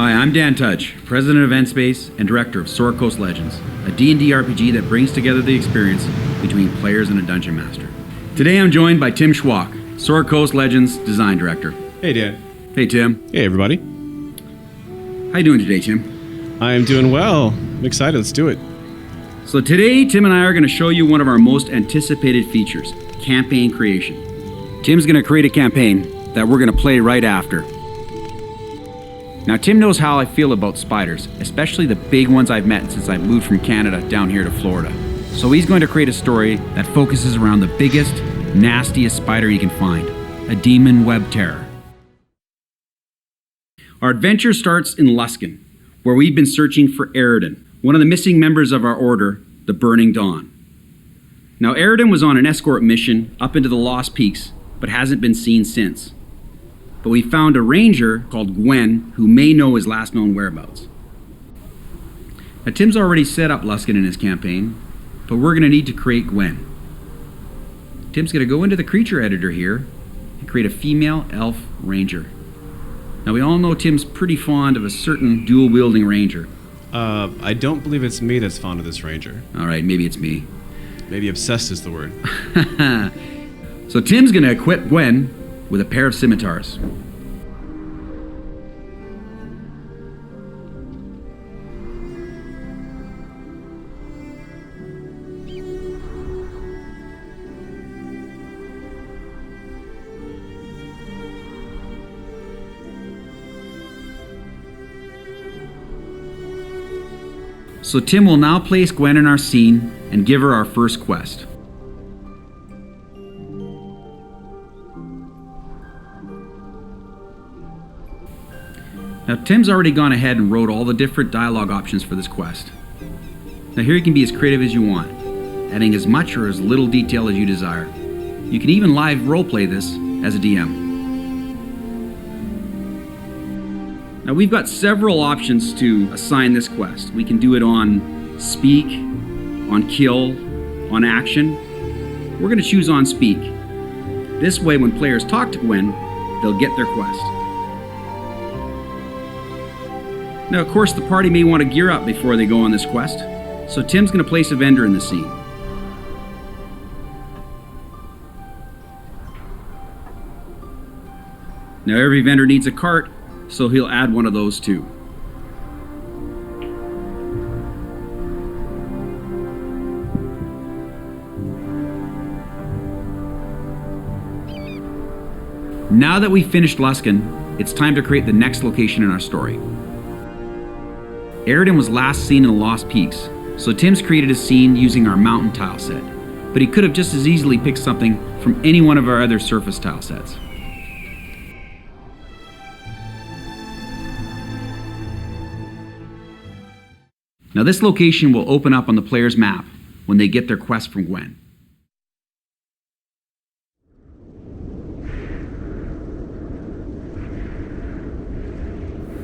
Hi, I'm Dan Tudge, President of Endspace and Director of Sword Coast Legends, a D&D RPG that brings together the experience between players and a Dungeon Master. Today I'm joined by Tim Schwach, Sword Coast Legends Design Director. Hey, Dan. Hey, Tim. Hey, everybody. How you doing today, Tim? I am doing well. I'm excited. Let's do it. So today, Tim and I are going to show you one of our most anticipated features, campaign creation. Tim's going to create a campaign that we're going to play right after. Now, Tim knows how I feel about spiders, especially the big ones I've met since I moved from Canada down here to Florida. So he's going to create a story that focuses around the biggest, nastiest spider he can find, a demon web terror. Our adventure starts in Luskan, where we've been searching for Eridan, one of the missing members of our order, the Burning Dawn. Now, Eridan was on an escort mission up into the Lost Peaks, but hasn't been seen since. But we found a ranger called Gwen who may know his last known whereabouts. Now, Tim's already set up Luskan in his campaign, but we're going to need to create Gwen. Tim's going to go into the creature editor here and create a female elf ranger. Now, we all know Tim's pretty fond of a certain dual-wielding ranger. I don't believe it's me that's fond of this ranger. All right, maybe it's me. Maybe obsessed is the word. So Tim's going to equip Gwen with a pair of scimitars. So Tim will now place Gwen in our scene and give her our first quest. Now, Tim's already gone ahead and wrote all the different dialogue options for this quest. Now, here you can be as creative as you want, adding as much or as little detail as you desire. You can even live roleplay this as a DM. Now, we've got several options to assign this quest. We can do it on speak, on kill, on action. We're going to choose on speak. This way, when players talk to Gwen, they'll get their quest. Now, of course, the party may want to gear up before they go on this quest, so Tim's going to place a vendor in the scene. Now, every vendor needs a cart, so he'll add one of those too. Now that we've finished Luskan, it's time to create the next location in our story. Eridan was last seen in the Lost Peaks, so Tim's created a scene using our mountain tile set, but he could have just as easily picked something from any one of our other surface tile sets. Now, this location will open up on the player's map when they get their quest from Gwen.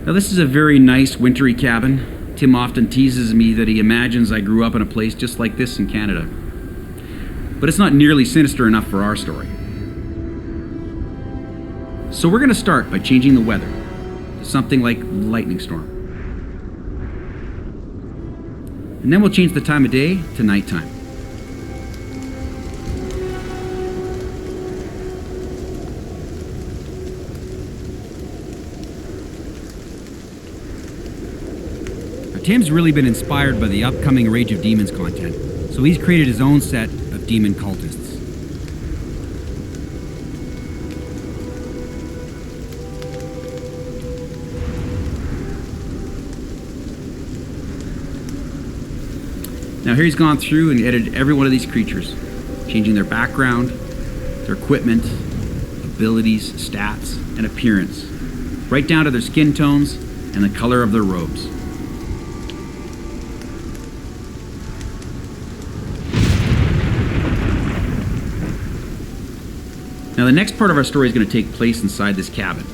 Now, this is a very nice wintry cabin. Tim often teases me that he imagines I grew up in a place just like this in Canada. But it's not nearly sinister enough for our story. So we're going to start by changing the weather to something like lightning storm. And then we'll change the time of day to nighttime. Tim's really been inspired by the upcoming Rage of Demons content, so he's created his own set of demon cultists. Now here he's gone through and edited every one of these creatures, changing their background, their equipment, abilities, stats, and appearance, right down to their skin tones and the color of their robes. Now, the next part of our story is going to take place inside this cabin.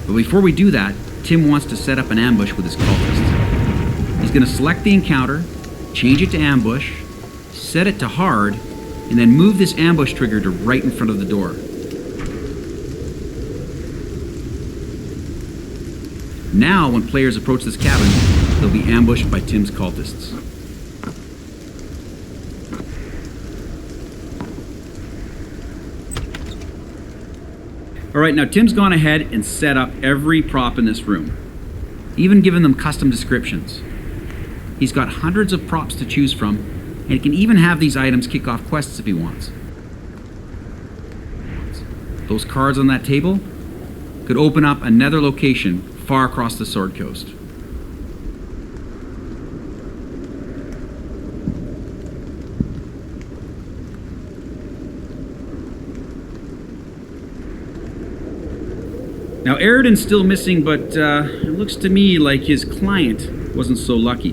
But before we do that, Tim wants to set up an ambush with his cultists. He's going to select the encounter, change it to ambush, set it to hard, and then move this ambush trigger to right in front of the door. Now, when players approach this cabin, they'll be ambushed by Tim's cultists. Alright, now Tim's gone ahead and set up every prop in this room, even given them custom descriptions. He's got hundreds of props to choose from, and he can even have these items kick off quests if he wants. Those cards on that table could open up another location far across the Sword Coast. Now, Eridan's still missing, but it looks to me like his client wasn't so lucky.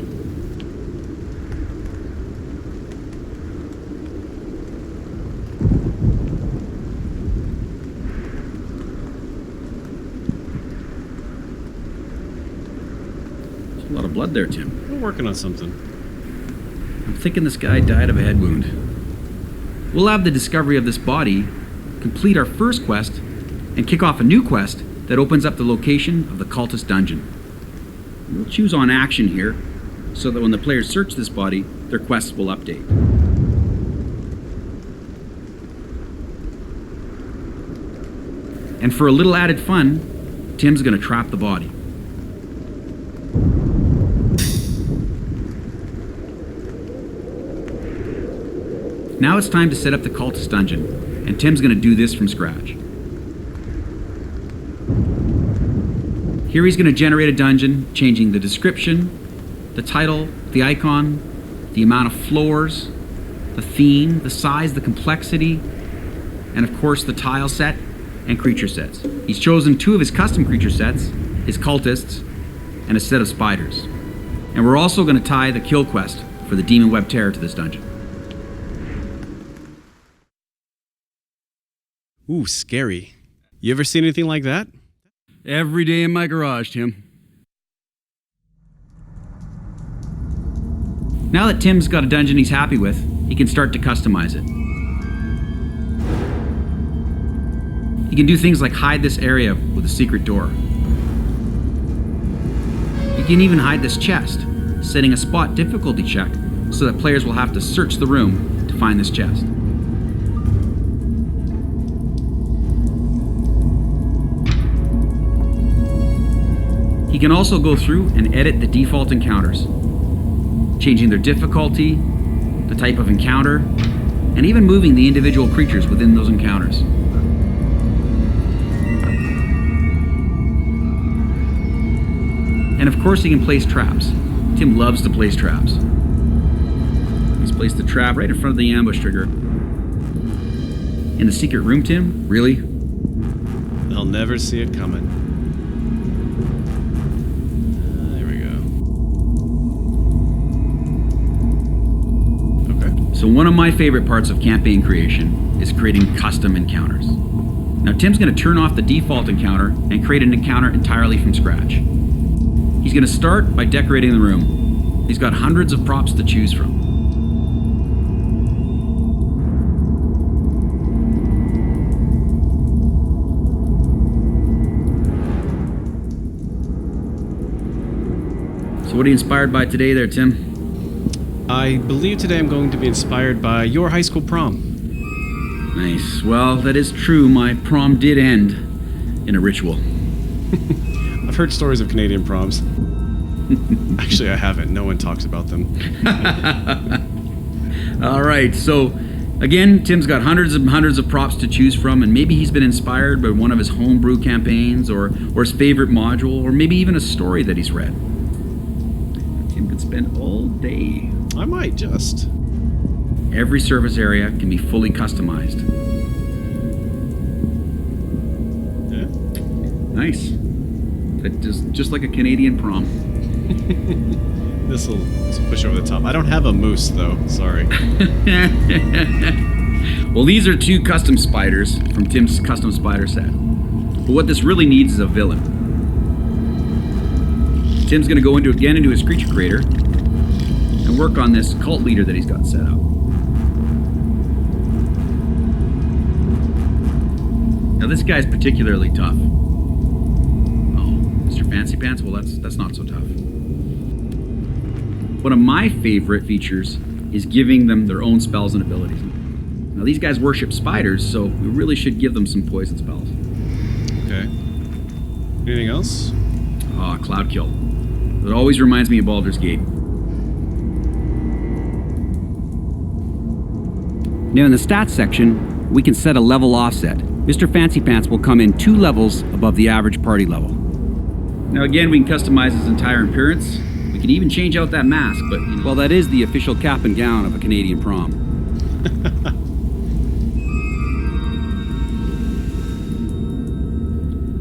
There's a lot of blood there, Tim. We're working on something. I'm thinking this guy died of a head wound. We'll have the discovery of this body, complete our first quest, and kick off a new quest that opens up the location of the cultist dungeon. We'll choose on action here, so that when the players search this body, their quests will update. And for a little added fun, Tim's gonna trap the body. Now it's time to set up the cultist dungeon, and Tim's gonna do this from scratch. Here he's going to generate a dungeon, changing the description, the title, the icon, the amount of floors, the theme, the size, the complexity, and of course the tile set and creature sets. He's chosen 2 of his custom creature sets, his cultists, and a set of spiders. And we're also going to tie the kill quest for the Demon Web Terror to this dungeon. Ooh, scary. You ever seen anything like that? Every day in my garage, Tim. Now that Tim's got a dungeon he's happy with, he can start to customize it. He can do things like hide this area with a secret door. He can even hide this chest, setting a spot difficulty check so that players will have to search the room to find this chest. He can also go through and edit the default encounters, changing their difficulty, the type of encounter, and even moving the individual creatures within those encounters. And of course he can place traps. Tim loves to place traps. He's placed the trap right in front of the ambush trigger. In the secret room, Tim? Really? They'll never see it coming. So one of my favorite parts of campaign creation is creating custom encounters. Now Tim's going to turn off the default encounter and create an encounter entirely from scratch. He's going to start by decorating the room. He's got hundreds of props to choose from. So what are you inspired by today there, Tim? I believe today I'm going to be inspired by your high school prom. Nice. Well, that is true. My prom did end in a ritual. I've heard stories of Canadian proms. Actually, I haven't. No one talks about them. All right. So, again, Tim's got hundreds and hundreds of props to choose from, and maybe he's been inspired by one of his homebrew campaigns or his favorite module, or maybe even a story that he's read. Tim could spend all day. I might just. Every service area can be fully customized. Yeah. Nice. That just like a Canadian prom. This will push over the top. I don't have a moose, though. Sorry. Well, these are 2 custom spiders from Tim's custom spider set. But what this really needs is a villain. Tim's going to go into his creature creator and work on this cult leader that he's got set up. Now this guy's particularly tough. Oh, Mr. Fancy Pants, well, that's not so tough. One of my favorite features is giving them their own spells and abilities. Now, these guys worship spiders, so we really should give them some poison spells. Okay. Anything else? Ah, Cloud Kill. It always reminds me of Baldur's Gate. Now in the stats section, we can set a level offset. Mr. Fancy Pants will come in 2 levels above the average party level. Now again, we can customize his entire appearance. We can even change out that mask, but you know. Well, that is the official cap and gown of a Canadian prom.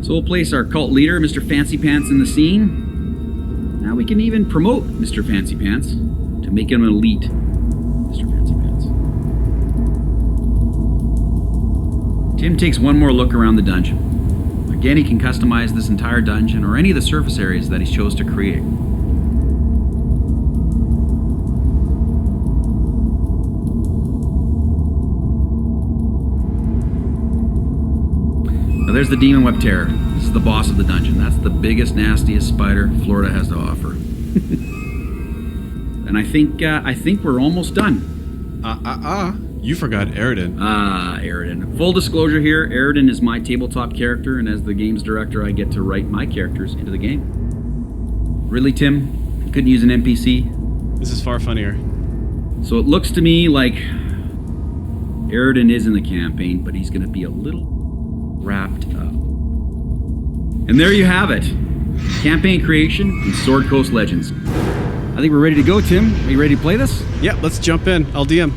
So we'll place our cult leader, Mr. Fancy Pants, in the scene. Now we can even promote Mr. Fancy Pants to make him an elite Mr. Fancy Pants. Tim takes one more look around the dungeon. Again, he can customize this entire dungeon or any of the surface areas that he chose to create. Now there's the Demon Web Terror. This is the boss of the dungeon. That's the biggest, nastiest spider Florida has to offer. And I think we're almost done. You forgot Aridin. Aridin. Full disclosure here, Aridin is my tabletop character, and as the games director, I get to write my characters into the game. Really, Tim? You couldn't use an NPC? This is far funnier. So it looks to me like Aridin is in the campaign, but he's going to be a little wrapped up. And there you have it. Campaign creation in Sword Coast Legends. I think we're ready to go, Tim. Are you ready to play this? Yeah, let's jump in. I'll DM.